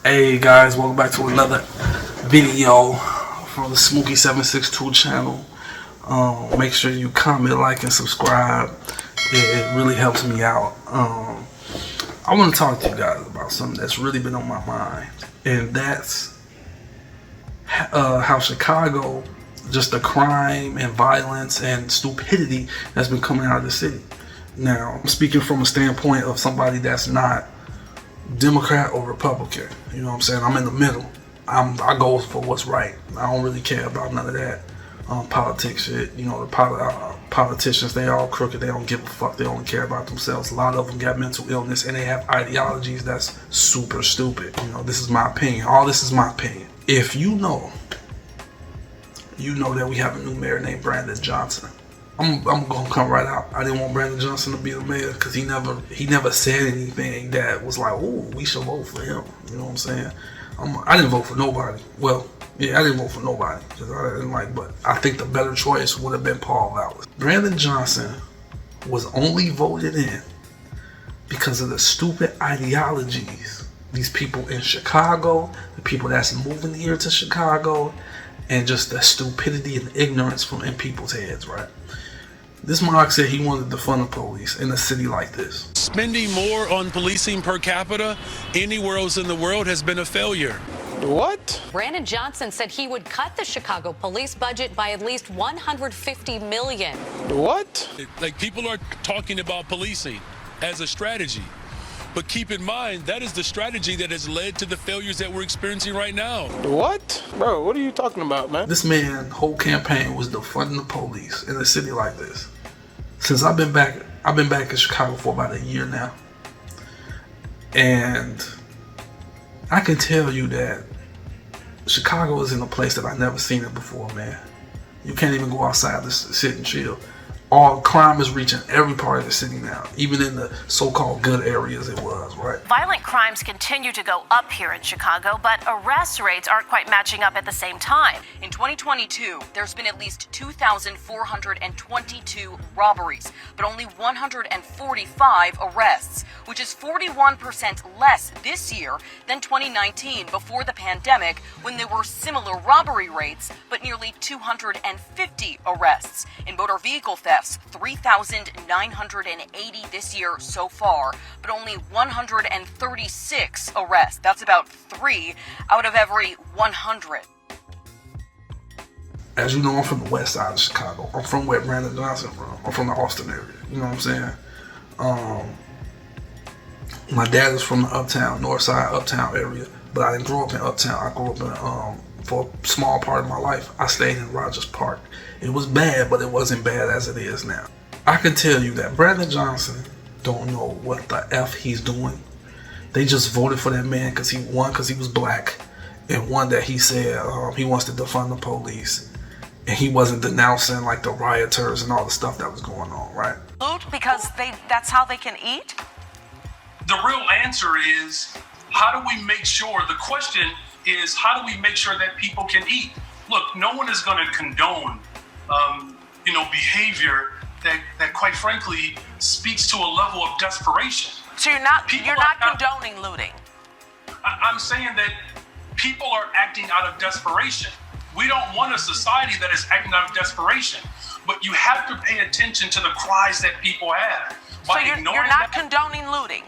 Hey guys, welcome back to another video from the Smokey762 channel. Make sure you comment, like, and subscribe. It really helps me out. I want to talk to you guys about something that's really been on my mind, and that's how Chicago, just the crime and violence and stupidity that's been coming out of the city. Now, I'm speaking from a standpoint of somebody that's not Democrat or Republican. You know what I'm saying? I'm in the middle. I go for what's right. I don't really care about none of that politics shit. You know, the politicians, they all crooked. They don't give a fuck. They only care about themselves. A lot of them got mental illness and they have ideologies that's super stupid. You know, this is my opinion. All this is my opinion. If you know that we have a new mayor named Brandon Johnson. I'm gonna come right out. I didn't want Brandon Johnson to be the mayor because he never said anything that was like, oh, we should vote for him. You know what I'm saying? I didn't vote for nobody. Well, yeah, I didn't vote for nobody because I didn't like. But I think the better choice would have been Paul Vallis. Brandon Johnson was only voted in because of the stupid ideologies these people in Chicago, the people that's moving here to Chicago, and just the stupidity and ignorance in people's heads, right? This Mark said he wanted to defund the police in a city like this. Spending more on policing per capita anywhere else in the world has been a failure. What? Brandon Johnson said he would cut the Chicago police budget by at least $150 million. What? Like, people are talking about policing as a strategy. But keep in mind, that is the strategy that has led to the failures that we're experiencing right now. What? Bro, what are you talking about, man? This man's whole campaign was defunding the police in a city like this. Since I've been back in Chicago for about a year now. And I can tell you that Chicago is in a place that I've never seen it before, man. You can't even go outside to sit and chill. All crime is reaching every part of the city now, even in the so-called good areas it was, right? Violent crimes continue to go up here in Chicago, but arrest rates aren't quite matching up at the same time. In 2022, there's been at least 2,422 robberies, but only 145 arrests, which is 41% less this year than 2019 before the pandemic, when there were similar robbery rates, but nearly 250 arrests. In motor vehicle theft, 3,980 this year so far, but only 136 arrests. That's about 3 out of every 100. As you know, I'm from the west side of Chicago. I'm from where Brandon Johnson from. I'm from the Austin area. You know what I'm saying? My dad is from the uptown, north side, uptown area, but I didn't grow up in uptown. I grew up in for a small part of my life, I stayed in Rogers Park. It was bad, but it wasn't bad as it is now. I can tell you that Brandon Johnson don't know what the F he's doing. They just voted for that man because he was black, and one that he said he wants to defund the police, and he wasn't denouncing like the rioters and all the stuff that was going on, right? Because that's how they can eat? The real answer is, how do we make sure, the question is, how do we make sure that people can eat? Look, no one is going to condone, behavior that quite frankly speaks to a level of desperation. So you're not condoning looting? I'm saying that people are acting out of desperation. We don't want a society that is acting out of desperation, but you have to pay attention to the cries that people have. So you're not condoning looting?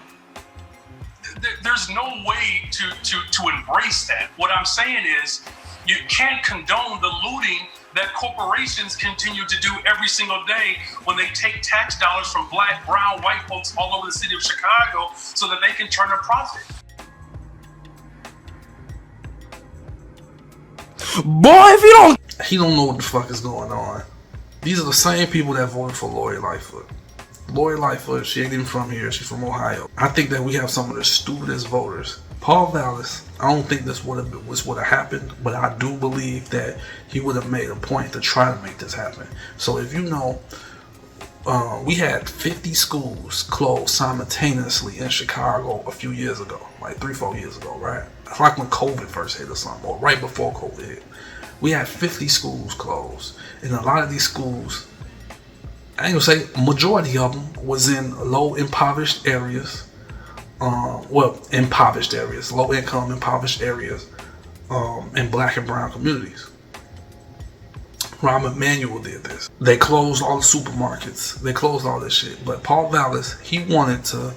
There's no way to embrace that. What I'm saying is, you can't condone the looting that corporations continue to do every single day when they take tax dollars from black, brown, white folks all over the city of Chicago so that they can turn a profit. Boy, he don't know what the fuck is going on. These are the same people that voted for Lori Lightfoot. Lori Lightfoot, she ain't even from here. She's from Ohio. I think that we have some of the stupidest voters. Paul Vallis, I don't think this would have happened, but I do believe that he would have made a point to try to make this happen. So if you know, we had 50 schools closed simultaneously in Chicago a few years ago, like 3-4 years ago, right? It's like when COVID first hit or something, or right before COVID hit. We had 50 schools closed, and a lot of these schools, I ain't gonna say majority of them, was in low impoverished areas impoverished areas, low income, impoverished areas, in black and brown communities. Rahm Emanuel did this. They closed all the supermarkets. They closed all this shit. But Paul Vallis, he wanted to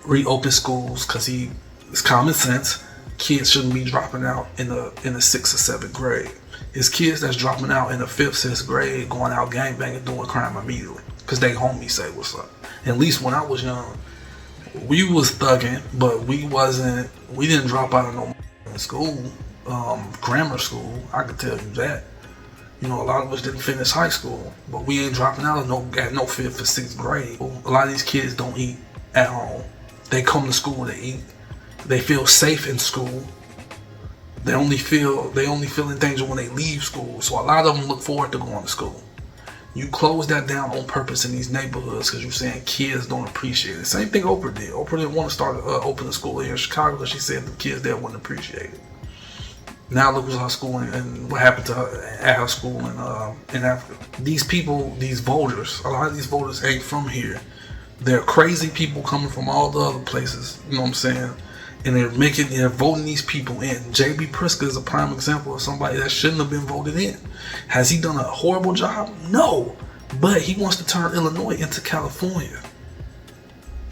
reopen schools because it's common sense. Kids shouldn't be dropping out in the 6th or 7th grade. It's kids that's dropping out in the 5th, 6th grade, going out gangbanging, doing crime immediately because they homies say what's up. At least when I was young, we was thugging, but we didn't drop out of no school, grammar school. I could tell you that. You know, a lot of us didn't finish high school, but we ain't dropping out of no 5th or 6th grade. A lot of these kids don't eat at home. They come to school to eat. They feel safe in school. They only feel in danger when they leave school. So a lot of them look forward to going to school. You close that down on purpose in these neighborhoods because you're saying kids don't appreciate it. Same thing Oprah did. Oprah didn't want to start opening school here in Chicago because she said the kids there wouldn't appreciate it. Now look at her school and what happened to her at her school in Africa. These people, these voters, a lot of these voters ain't from here. They're crazy people coming from all the other places. You know what I'm saying? And they're voting these people in. J.B. Pritzker is a prime example of somebody that shouldn't have been voted in. Has he done a horrible job? No. But he wants to turn Illinois into California.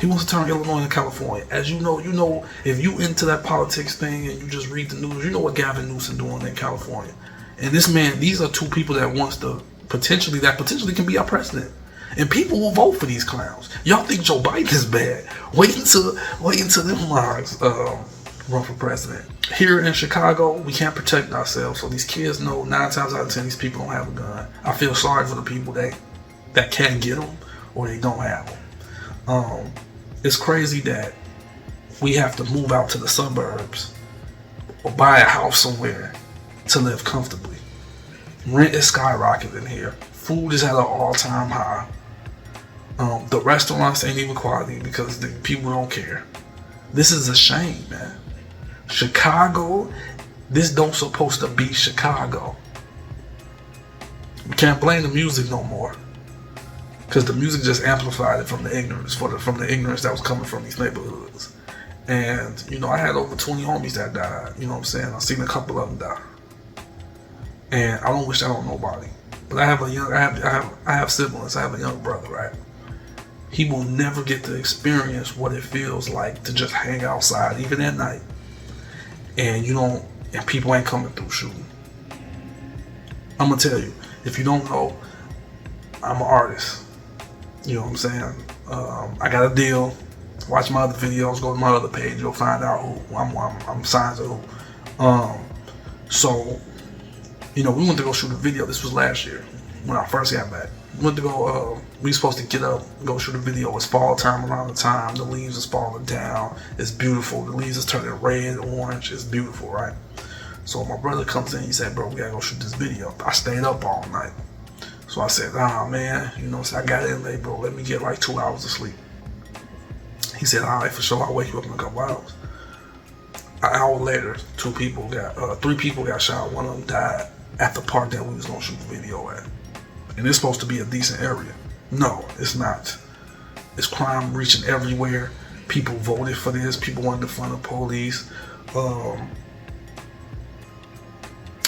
He wants to turn Illinois into California. As you know, if you into that politics thing and you just read the news, you know what Gavin Newsom doing in California. And this man, these are two people that potentially can be our president. And people will vote for these clowns. Y'all think Joe Biden is bad? Wait until them lives run for president. Here in Chicago, we can't protect ourselves. So these kids know 9 times out of 10 these people don't have a gun. I feel sorry for the people that can get them or they don't have them. It's crazy that we have to move out to the suburbs or buy a house somewhere to live comfortably. Rent is skyrocketing here. Food is at an all-time high. The restaurants ain't even quality because the people don't care. This is a shame, man. Chicago, this don't supposed to be Chicago. We can't blame the music no more because the music just amplified it from the ignorance, from the ignorance that was coming from these neighborhoods. And you know, I had over 20 homies that died. You know what I'm saying? I've seen a couple of them die, and I don't wish that on nobody. But I have siblings. I have a young brother, right? He will never get to experience what it feels like to just hang outside, even at night, and people ain't coming through shooting. I'm gonna tell you, if you don't know, I'm an artist. You know what I'm saying? I got a deal. Watch my other videos. Go to my other page. You'll find out who I'm signed to who. So, we went to go shoot a video. This was last year when I first got back. We went to go. We were supposed to get up, go shoot a video. It's fall time around the time. The leaves is falling down. It's beautiful. The leaves is turning red, orange. It's beautiful, right? So my brother comes in. He said, "Bro, we gotta go shoot this video." I stayed up all night. So I said, man, so I got in late, bro. Let me get like 2 hours of sleep. He said, all right, for sure. I'll wake you up in a couple hours. An hour later, 3 people got shot. One of them died at the park that we was gonna shoot the video at. And it's supposed to be a decent area. No, it's not. It's crime reaching everywhere. People voted for this. People wanted to fund the police.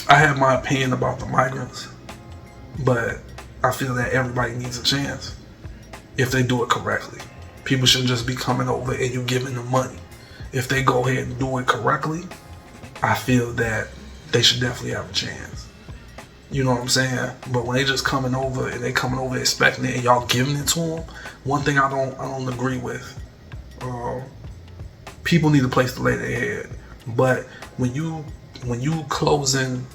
I have my opinion about the migrants, but I feel that everybody needs a chance if they do it correctly. People shouldn't just be coming over and you giving them money. If they go ahead and do it correctly, I feel that they should definitely have a chance. You know what I'm saying? But when they just coming over and they coming over expecting it and y'all giving it to them, one thing I don't agree with. People need a place to lay their head. But when you closing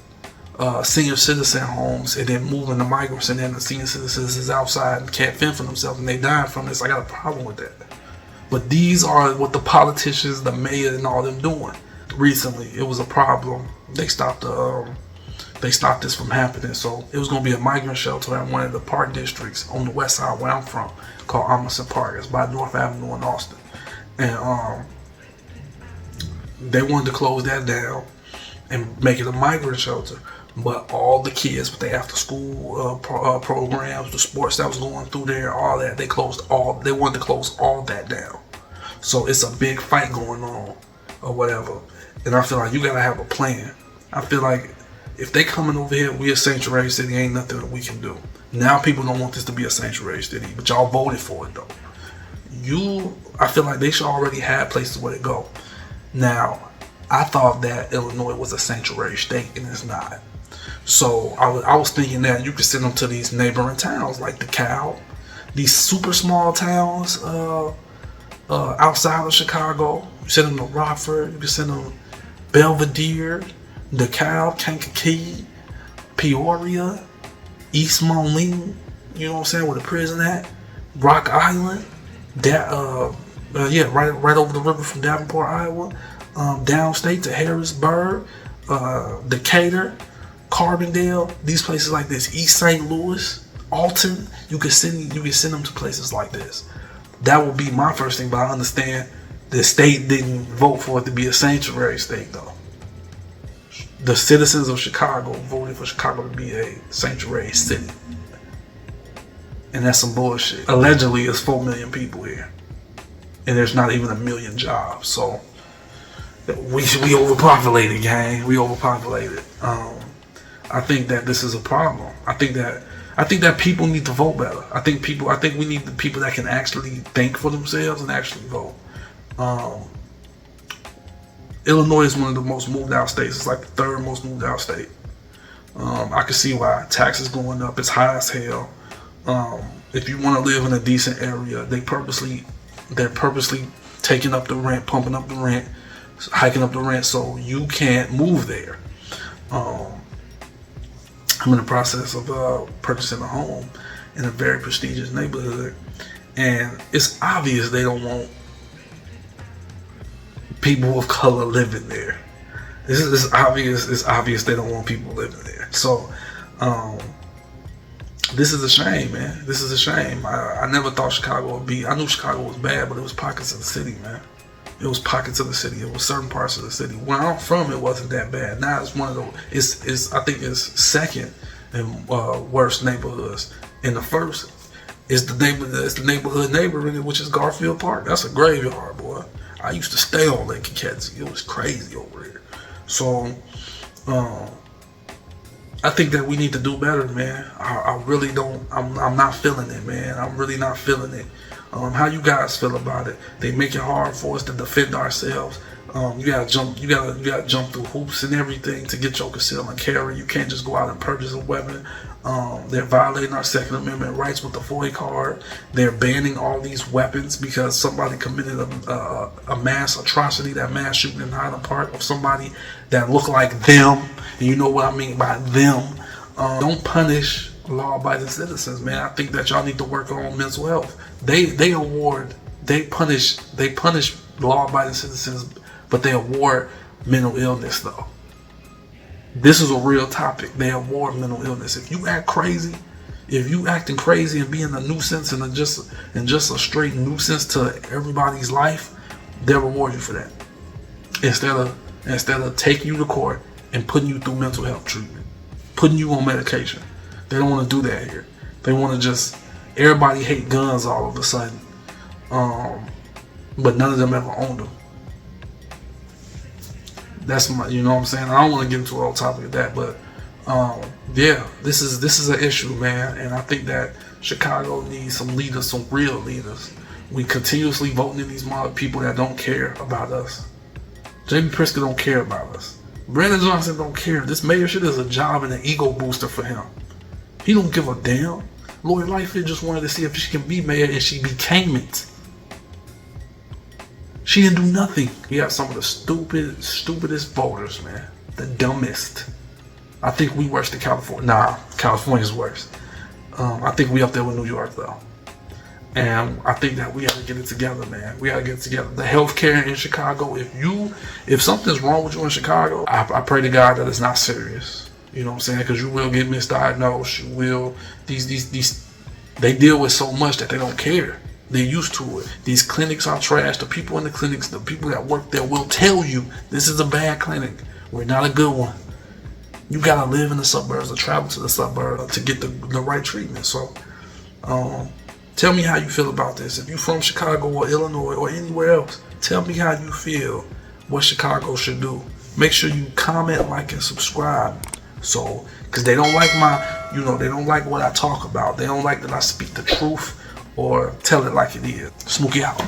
senior citizen homes and then moving the migrants and then the senior citizens is outside and can't fend for themselves and they dying from this, I got a problem with that. But these are what the politicians, the mayor and all them doing. Recently, it was a problem. They stopped this from happening. So it was going to be a migrant shelter at one of the park districts on the west side where I'm from called Amundsen Park. It's by North Avenue in Austin. And they wanted to close that down and make it a migrant shelter. But all the kids with the after school programs, the sports that was going through there, all that, they wanted to close all that down. So it's a big fight going on or whatever. And I feel like you gotta have a plan. I feel like if they coming over here, we a sanctuary city, ain't nothing that we can do. Now people don't want this to be a sanctuary city, but y'all voted for it though. I feel like they should already have places where to go. Now, I thought that Illinois was a sanctuary state, and it's not. So I was thinking that you could send them to these neighboring towns like DeKalb, these super small towns outside of Chicago. You send them to Rockford, you can send them Belvedere, DeKalb, Kankakee, Peoria, East Moline, you know what I'm saying, where the prison at, Rock Island, right over the river from Davenport, Iowa, downstate to Harrisburg, Decatur, Carbondale, these places like this, East St. Louis, Alton. You can send them to places like this. That would be my first thing, but I understand the state didn't vote for it to be a sanctuary state though. The citizens of Chicago voted for Chicago to be a sanctuary city. And that's some bullshit. Allegedly, it's 4 million people here. And there's not even 1 million jobs. So, we overpopulated, gang. We overpopulated. I think that this is a problem. I think that people need to vote better. I think we need the people that can actually think for themselves and actually vote. Illinois is one of the most moved out states. It's like the third most moved out state. I can see why. Taxes going up. It's high as hell. If you want to live in a decent area, they're purposely taking up the rent, pumping up the rent, hiking up the rent, so you can't move there. I'm in the process of purchasing a home in a very prestigious neighborhood, and it's obvious they don't want people of color living there. It's obvious they don't want people living there. So this is a shame, man. This is a shame. I never thought Chicago would be. I knew Chicago was bad, but it was pockets of the city, man. It was pockets of the city. It was certain parts of the city. Where I'm from, it wasn't that bad. Now it's one of the. I think it's second in worst neighborhoods. And the first is the neighborhood, which is Garfield Park. That's a graveyard, boy. I used to stay on Lake Keketsi. It was crazy over there. So, I think that we need to do better, man. I really don't. I'm not feeling it, man. I'm really not feeling it. How you guys feel about it? They make it hard for us to defend ourselves. You gotta jump through hoops and everything to get your concealed carry. You can't just go out and purchase a weapon. They're violating our Second Amendment rights with the FOIA card. They're banning all these weapons because somebody committed a mass atrocity, that mass shooting in Highland Park of somebody that looked like them. And you know what I mean by them. Don't punish law-abiding citizens, man. I think that y'all need to work on mental health. They punish law-abiding citizens, but they award mental illness though. This is a real topic. They award mental illness. If you act crazy, if you acting crazy and being a nuisance and just a straight nuisance to everybody's life, they'll reward you for that. Instead of taking you to court and putting you through mental health treatment, putting you on medication. They don't want to do that here. They want to everybody hate guns all of a sudden. But none of them ever owned them. That's you know what I'm saying? I don't want to get into a whole topic of that, but yeah, this is an issue, man. And I think that Chicago needs some leaders, some real leaders. We continuously voting in these people that don't care about us. J.B. Pritzker don't care about us. Brandon Johnson don't care. This mayor shit is a job and an ego booster for him. He don't give a damn. Lori Lightfoot just wanted to see if she can be mayor, and she became it. She didn't do nothing. We have some of the stupidest voters, man. The dumbest. I think we worse than California. Nah, California's worse. I think we up there with New York, though. And I think that we gotta get it together, man. We gotta get it together. The healthcare in Chicago, if something's wrong with you in Chicago, I pray to God that it's not serious. You know what I'm saying? Because you will get misdiagnosed. You will. They deal with so much that they don't care. They're used to it. These clinics are trash. The people in the clinics, the people that work there will tell you this is a bad clinic. We're not a good one. You gotta live in the suburbs or travel to the suburbs to get the right treatment. So, Tell me how you feel about this. If you're from Chicago or Illinois or anywhere else, tell me how you feel what Chicago should do. Make sure you comment, like, and subscribe. So, because they don't like they don't like what I talk about. They don't like that I speak the truth or tell it like it is. Smokey out.